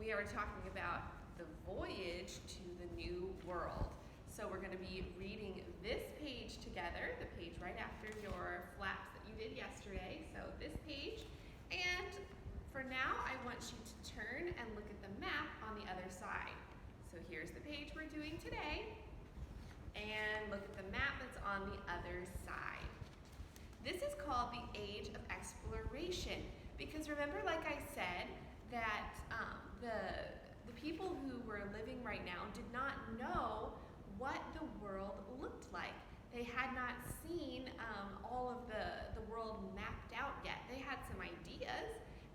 we are talking about the voyage to the New World. So we're going to be reading this page together, the page right after your flaps that you did yesterday. So this page. And for now, I want you to turn and look at the map on the other side. So here's the page we're doing today. And look at the map that's on the other side. This is called the Age of Exploration because remember, like I said, that the people who were living right now did not know what the world looked like. They had not seen all of the world mapped out yet. They had some ideas,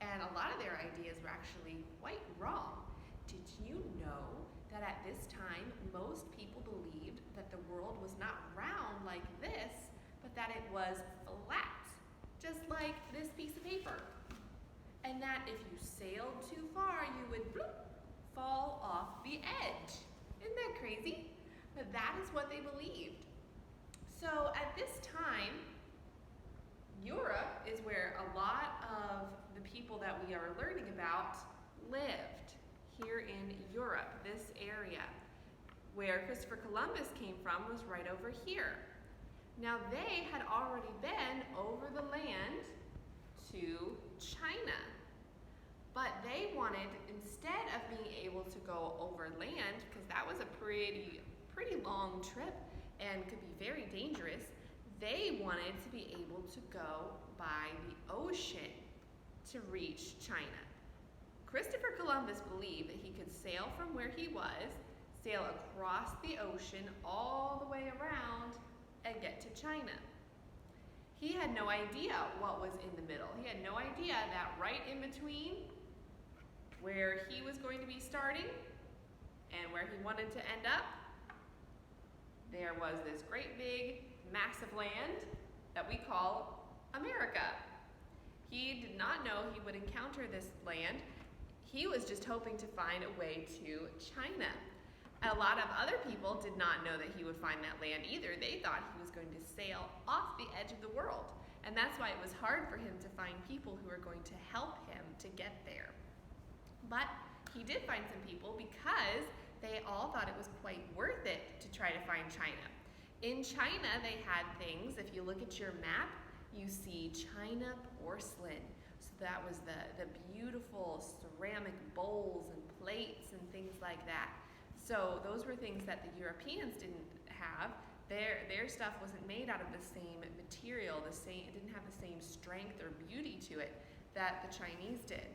and a lot of their ideas were actually quite wrong. Did you know that at this time, most people believed that the world was not round like this, but that it was flat, just like this piece of paper? And that if you sailed too far, you would bloop, fall off the edge. Isn't that crazy? But that is what they believed. So at this time, Europe is where a lot of the people that we are learning about lived, here in Europe, this area. Where Christopher Columbus came from was right over here. Now they had already been over the land to China. But they wanted, instead of being able to go over land, because that was a pretty long trip and could be very dangerous, they wanted to be able to go by the ocean to reach China. Christopher Columbus believed that he could sail from where he was, sail across the ocean all the way around, and get to China. He had no idea what was in the middle. He had no idea that right in between where he was going to be starting and where he wanted to end up, there was this great big massive land that we call America. He did not know he would encounter this land. He was just hoping to find a way to China. A lot of other people did not know that he would find that land either. They thought he was going to sail off the edge of the world. And that's why it was hard for him to find people who were going to help him to get there. But he did find some people because they all thought it was quite worth it to try to find China. In China, they had things, if you look at your map, you see China porcelain. So that was the beautiful ceramic bowls and plates and things like that. So those were things that the Europeans didn't have. Their stuff wasn't made out of the same material, it didn't have the same strength or beauty to it that the Chinese did.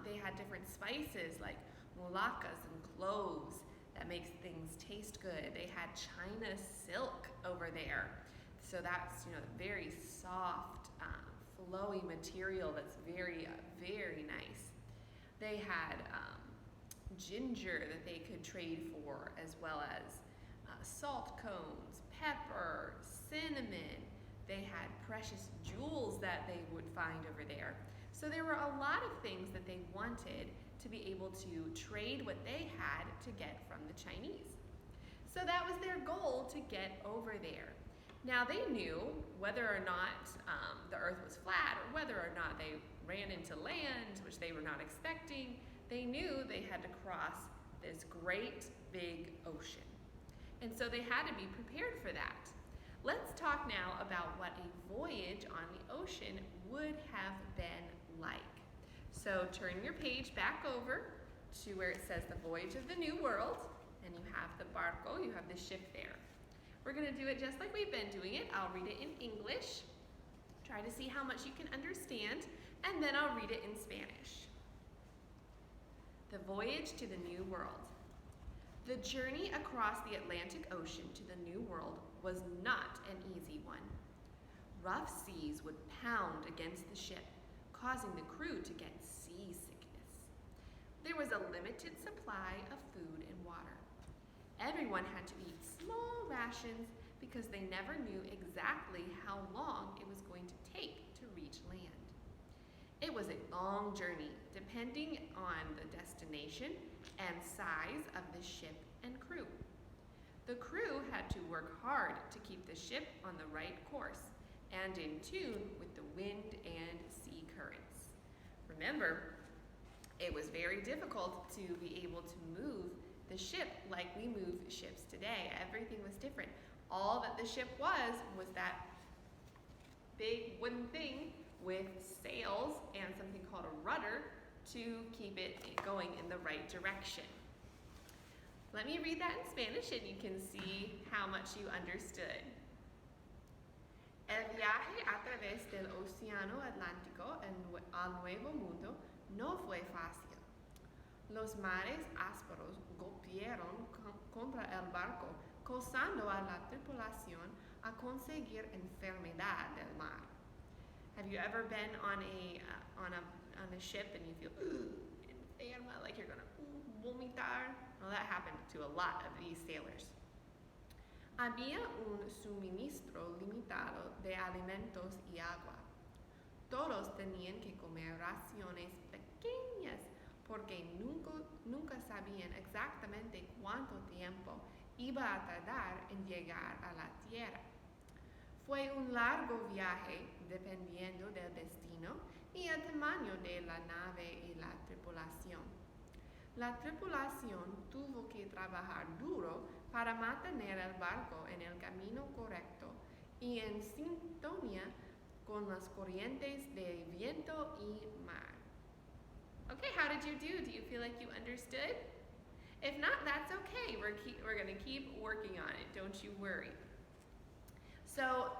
They had different spices like mulaccas and cloves that makes things taste good. They had China silk over there. So that's, very soft, flowy material that's very, very nice. They had ginger that they could trade for, as well as salt cones, pepper, cinnamon. They had precious jewels that they would find over there. So there were a lot of things that they wanted to be able to trade what they had to get from the Chinese. So that was their goal, to get over there. Now they knew whether or not the earth was flat or whether or not they ran into land, which they were not expecting. They knew they had to cross this great big ocean. And so they had to be prepared for that. Let's talk now about what a voyage on the ocean would have been like. So turn your page back over to where it says the Voyage of the New World, and you have the barco, you have the ship there. We're going to do it just like we've been doing it. I'll read it in English. Try to see how much you can understand, and then I'll read it in Spanish. The Voyage to the New World. The journey across the Atlantic Ocean to the New World was not an easy one. Rough seas would pound against the ship, causing the crew to get seasickness. There was a limited supply of food and water. Everyone had to eat small rations because they never knew exactly how long it was going to take to reach land. It was a long journey, depending on the destination and size of the ship and crew. The crew had to work hard to keep the ship on the right course and in tune with the wind and sea currents. Remember, it was very difficult to be able to move the ship like we move ships today. Everything was different. All that the ship was that big wooden thing with sails and something called a rudder to keep it going in the right direction. Let me read that in Spanish and you can see how much you understood. El viaje a través del Océano Atlántico al Nuevo Mundo no fue fácil. Los mares ásperos golpearon contra el barco, causando a la tripulación a conseguir enfermedad del mar. Have you ever been on a ship and you feel enferma, like you're gonna vomitar? Well, that happened to a lot of these sailors. Había un suministro limitado de alimentos y agua. Todos tenían que comer raciones pequeñas porque nunca sabían exactamente cuánto tiempo iba a tardar en llegar a la tierra. Fue un largo viaje dependiendo del destino y el tamaño de la nave y la tripulación. La tripulación tuvo que trabajar duro para mantener el barco en el camino correcto y en sintonía con las corrientes de viento y mar. Okay, how did you do? Do you feel like you understood? If not, that's okay. We're going to keep working on it. Don't you worry. So,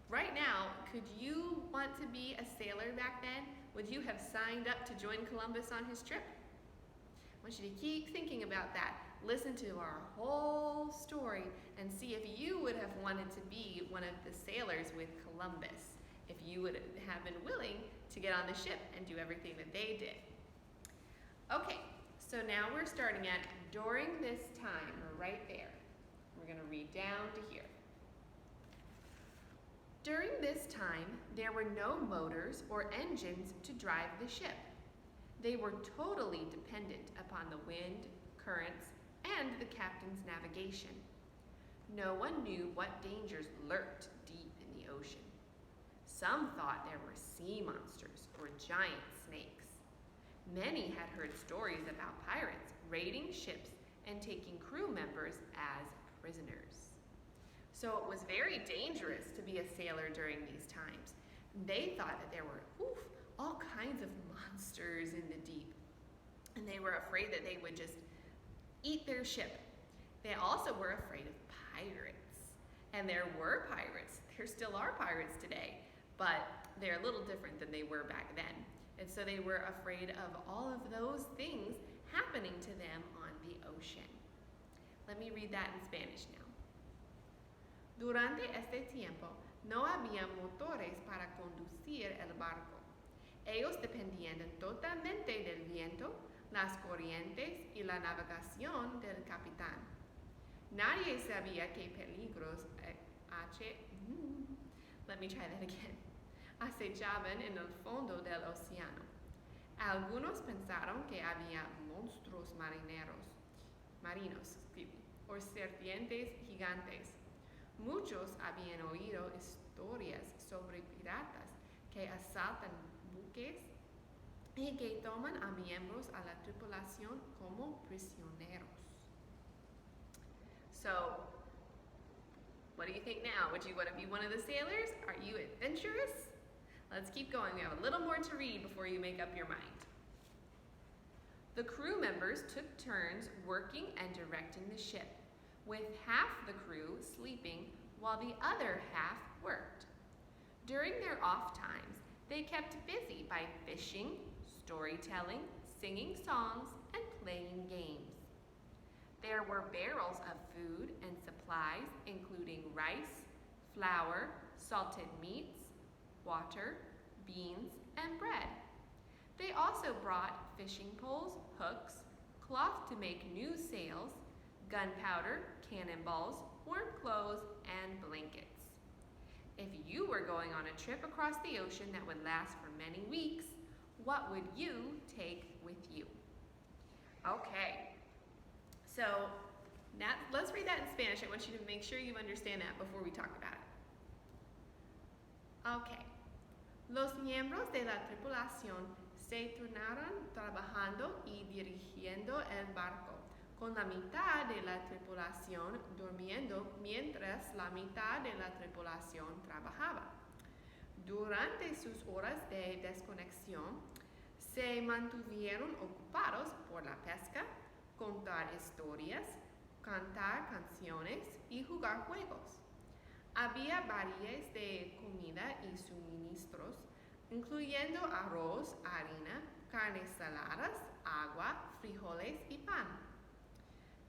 right now, could you want to be a sailor back then? Would you have signed up to join Columbus on his trip? I want you to keep thinking about that. Listen to our whole story and see if you would have wanted to be one of the sailors with Columbus, if you would have been willing to get on the ship and do everything that they did. Okay, so now we're starting at during this time. We're right there. We're going to read down to here. During this time, there were no motors or engines to drive the ship. They were totally dependent upon the wind, currents, and the captain's navigation. No one knew what dangers lurked deep in the ocean. Some thought there were sea monsters or giant snakes. Many had heard stories about pirates raiding ships and taking crew members as prisoners. So it was very dangerous to be a sailor during these times. They thought that there were all kinds of monsters in the deep, and they were afraid that they would just eat their ship. They also were afraid of pirates, and there were pirates. There still are pirates today, but they're a little different than they were back then. And so they were afraid of all of those things happening to them on the ocean. Let me read that in Spanish now. Durante este tiempo, no había motores para conducir el barco. Ellos dependían totalmente del viento, las corrientes y la navegación del capitán. Nadie sabía qué peligros acechaban en el fondo del océano. Algunos pensaron que había monstruos marinos, o serpientes gigantes. Muchos habían oído historias sobre piratas que asaltan buques y que toman a miembros a la tripulación como prisioneros. So, what do you think now? Would you want to be one of the sailors? Are you adventurous? Let's keep going. We have a little more to read before you make up your mind. The crew members took turns working and directing the ship, with half the crew sleeping while the other half worked. During their off times, they kept busy by fishing, storytelling, singing songs, and playing games. There were barrels of food and supplies, including rice, flour, salted meats, water, beans, and bread. They also brought fishing poles, hooks, cloth to make new sails, gunpowder, cannonballs, warm clothes, and blankets. If you were going on a trip across the ocean that would last for many weeks, what would you take with you? Okay, so now let's read that in Spanish. I want you to make sure you understand that before we talk about it. Okay. Los miembros de la tripulación se turnaron trabajando y dirigiendo el barco, con la mitad de la tripulación durmiendo mientras la mitad de la tripulación trabajaba. Durante sus horas de desconexión, se mantuvieron ocupados por la pesca, contar historias, cantar canciones y jugar juegos. Había variedades de comida y suministros, incluyendo arroz, harina, carnes saladas, agua, frijoles y pan.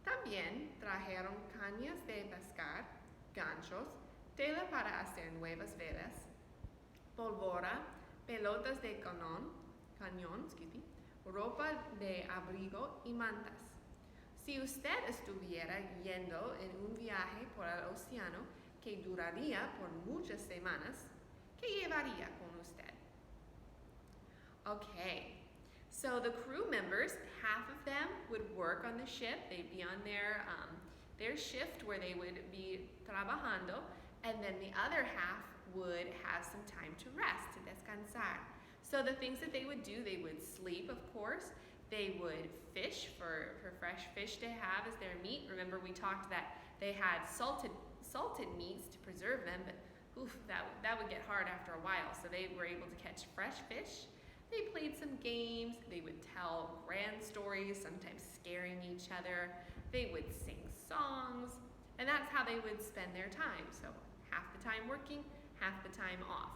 También trajeron cañas de pescar, ganchos, tela para hacer nuevas velas, pólvora, pelotas de cañón, ropa de abrigo y mantas. Si usted estuviera yendo en un viaje por el océano que duraría por muchas semanas, ¿qué llevaría con usted? Okay, so the crew members, half of them would work on the ship. They'd be on their shift where they would be trabajando, and then the other half would have some time to rest, to descansar. So the things that they would do, they would sleep, of course. They would fish for fresh fish to have as their meat. Remember, we talked that they had salted meats to preserve them, but that would get hard after a while. So they were able to catch fresh fish. They played some games. They would tell grand stories, sometimes scaring each other. They would sing songs, and that's how they would spend their time. So half the time working, half the time off.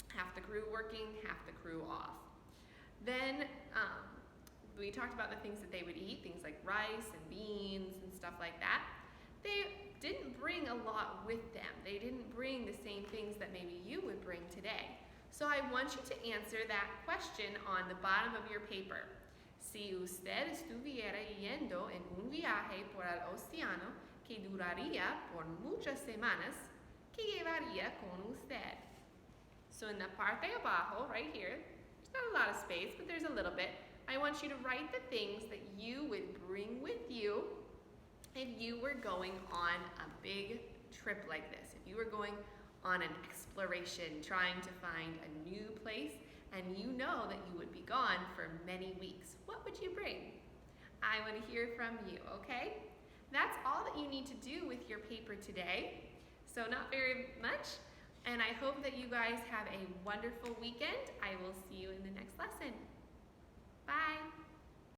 Half the crew working, half the crew off. Then we talked about the things that they would eat, things like rice and beans and stuff like that. They didn't bring a lot with them. They didn't bring the same things that maybe you would bring today. So I want you to answer that question on the bottom of your paper. Si usted estuviera yendo en un viaje por el océano que duraría por muchas semanas, ¿qué llevaría con usted? So in the parte abajo, right here, there's not a lot of space, but there's a little bit. I want you to write the things that you would bring with you if you were going on a big trip like this. If you were going on an exploration, trying to find a new place, and you know that you would be gone for many weeks, what would you bring? I want to hear from you, okay? That's all that you need to do with your paper today. So not very much. And I hope that you guys have a wonderful weekend. I will see you in the next lesson. Bye.